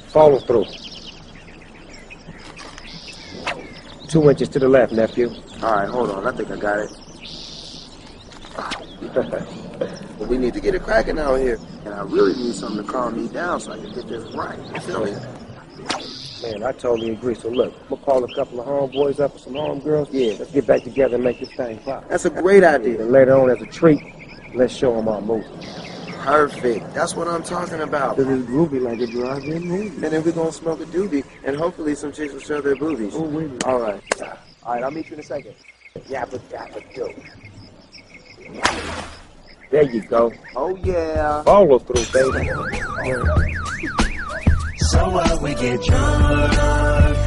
Follow through. 2 inches to the left, nephew. All right, hold on. I think I got it. But we need to get it cracking out here. And I really need something to calm me down so I can get this right. You feel me? Man, I totally agree. So look, I'm gonna call a couple of homeboys up and some homegirls. Yeah, let's get back together and make this thing pop. That's a great idea. And later on, as a treat, let's show them our movie. Perfect. That's what I'm talking about. Because it's groovy like a drive-in movie. And then we're gonna smoke a doobie, and hopefully some chicks will show their boobies. Oh, wait. All right. All right, I'll meet you in a second. Yappa, yappa, yo. There you go. Oh, yeah. Follow through, baby. So what, we get drunk.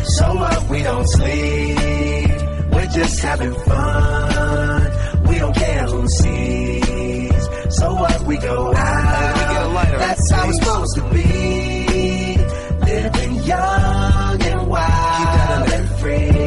So what, we don't sleep. We're just having fun. We don't care who sees. So what, we go out. That's how it's supposed to be. Living young and wild and free.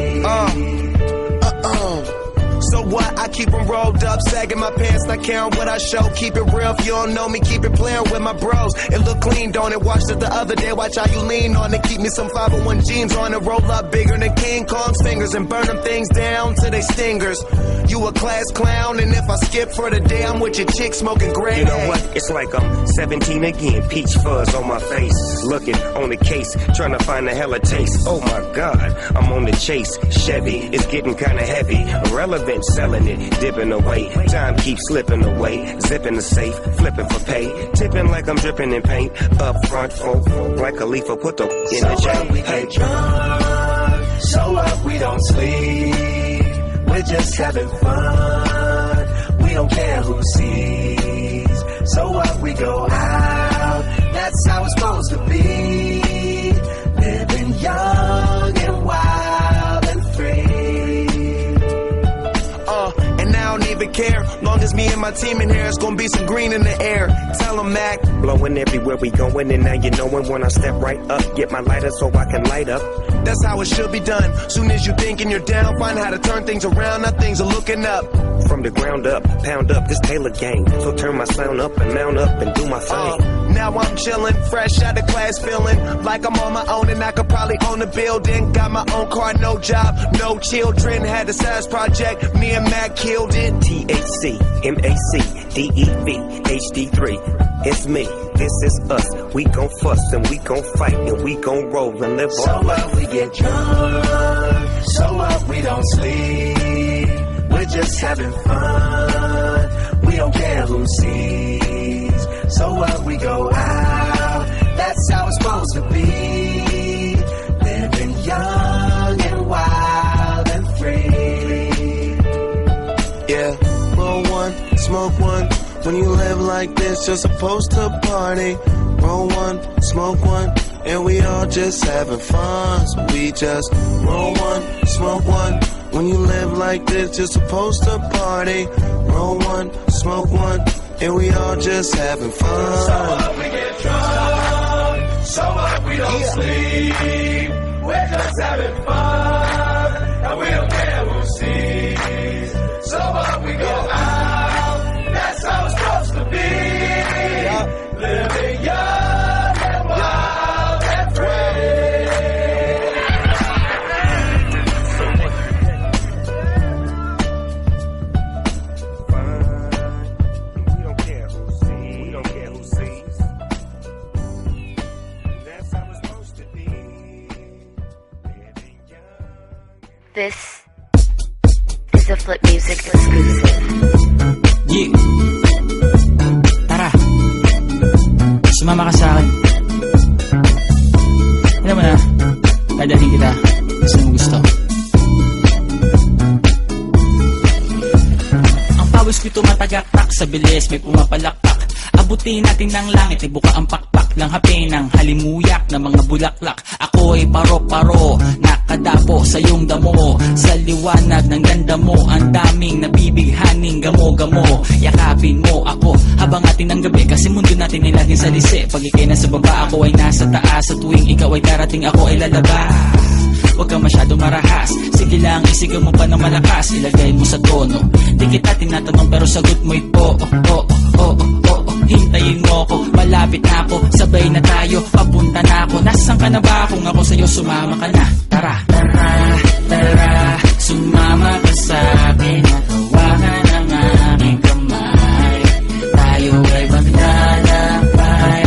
So what? I keep them rolled up, sagging my pants, not caring what I show. Keep it real, if you don't know me, keep it playing with my bros. It look clean, don't it? Watched it the other day, watch how you lean on it. Keep me some 501 jeans on it, roll up bigger than King Kong's fingers and burn them things down to they stingers. You a class clown, and if I skip for the day, I'm with your chick smoking gray. You know what? It's like I'm 17 again, peach fuzz on my face. Looking on the case, trying to find a hella taste. Oh my God, I'm on the chase. Chevy, it's getting kinda heavy. Irrelevant, selling it, dipping away. Time keeps slipping away. Zipping the safe, flipping for pay. Tipping like I'm dripping in paint. Up front, folk, like a leaf, put the in the chain. We get drunk. So what, we don't sleep. We're just having fun. We don't care who sees. So what, we go out. That's how it's supposed to be. Living young and wild and free. And I don't even care. Long as me and my team in here, it's gonna be some green in the air. Tell them, Mac. Blowing everywhere we going, and now you knowin' when I step right up. Get my lighter so I can light up. That's how it should be done. Soon as you thinking you're down, find how to turn things around. Now things are looking up. From the ground up, pound up this Taylor gang. So turn my sound up and mount up and do my thing. Now I'm chillin', fresh out of class, feeling like I'm on my own and I could probably own a building. Got my own car, no job, no children. Had a size project, me and Mac killed it. THC, MAC, DEV, HD3. It's me, this is us. We gon' fuss and we gon' fight and we gon' roll and live our life. So what, we get drunk. So what, we don't sleep. We're just having fun. We don't care who sees. So what, we go out. That's how it's supposed to be. Living young and wild and free. Yeah, roll one, smoke one. When you live like this, you're supposed to party. Roll one, smoke one, and we all just having fun. So we just roll one, smoke one. When you live like this, you're supposed to party. Roll one, smoke one, and we all just having fun. So what, we get drunk. So what, we don't sleep. We're just having fun, and we don't care who sees. So what, we go out. That's how it's supposed to be. Living young and wild and free. We don't care who sees. We don't care who sees. That's how it's supposed to be. Living young. This is a Flip Music exclusive. Yeah. Tara. Sumama ka sa akin. Alam mo na, dadalhin kita. Gusto mo gusto. Ang pawis ko'y tumatagaktak sa bilis, may pumapalakpak. Abutin natin ng langit, ibuka ang pakpak lang hapin ng halimuyak na mga bulaklak. Ako'y paro-paro, nakadapo sa iyong damo. Sa liwanag ng ganda mo, ang daming nabibighaning gamo-gamo. Yakapin mo ako habang atin ng gabi, kasi mundo natin ay laging salisi. Pag ikay nasa baba, ako ay nasa taas. Sa tuwing ikaw ay darating, ako ay lalabas. Huwag ka masyado marahas, sige lang, isigaw mo pa ng malakas. Ilagay mo sa tono, di kita tinatanong pero sagot mo'y oo, oo, oo, oo. Hintayin mo ko, malapit malapit na ako, sabay na tayo, papunta na ako. Nasaan ka na ba? Kung ako sa'yo, sumama ka na. Tara, tara, tara, sumama ka sa'kin. Hawakan ang aking kamay. Tayo ay maglalakbay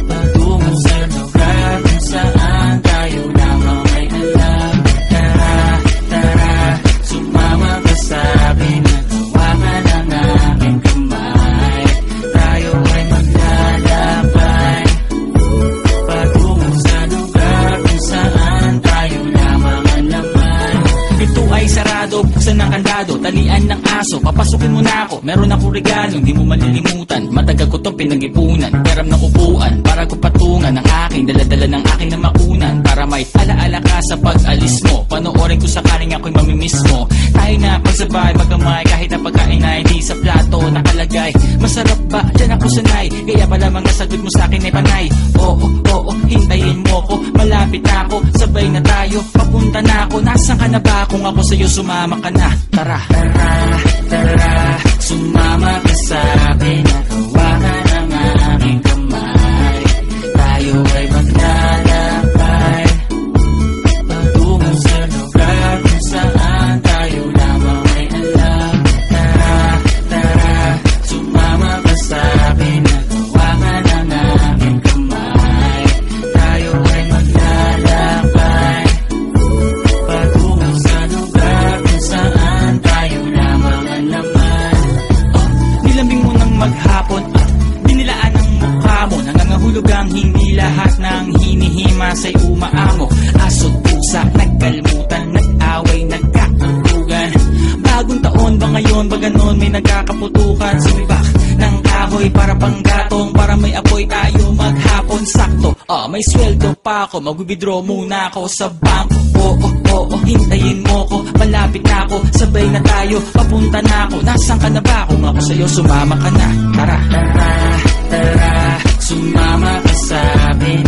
patungo sa lugar kung saan tayo lamang ay alam. Tara, tara, sumama ka sa'kin. Hawakan ang aking kamay. Tayo ay maglalakbay patungo sa lugar kung saan tayo lamang alaman. Ito ay sarado, buksan ng kandado, talian ng aso, papasukin mo na ako. Meron akong regalo, hindi mo malilimutan. Matagal ko tong pinag-ipunan, peram ng upuan para ko patungan ang aking daladala ng aking na makunan. Para may alaala ka sa pag-alis mo, panoorin ko sakaling ako'y mamimiss mo. Tayo na pagsabay, magamay, kahit na pagkain ay di sa plato nakalagay. Masarap ba? Diyan ako sanay, kaya pala mga sagot mo sa akin ay panay. Oo, oo, hintayin mo ko, malapit na ako, sabay na tayo, papunta na ako. Nasaan ka na ba? Kung ako sa'yo, sumama ka na. Tara, tara, tara, sumama ka sa'kin. Hawakan ang aking kamay. Tayo ay maglalakbay patungo sa lugar kung saan tayo lamang ay alam. Tara, tara, sumama ka sa'kin. Hawakan ang aking kamay. Tayo ay maglalakbay patungo sa lugar kung saan tayo lamang alaman. Nilambing mo ng maghapon, dinilaan ang mukha mo. Nangangahulog ang hindi lahat ng hinihima sa'y umaamo. Aso't pusa, nagkalmutan, nag-away, nagkakulugan. Bagong taon ba ngayon, ba ganon may nagkakaputukan? Sumibak ng kahoy para panggatong, para may apoy tayo maghapon. Sakto, may sweldo pa ako, mag-withdraw muna ako sa bangko. Oo, oo, hintayin mo ko, malapit na ako, sabay na tayo, papunta na ako. Nasaan ka na ba? Kung ako sa'yo, sumama ka na. Tara, tara, tara, sumama ka sa'kin.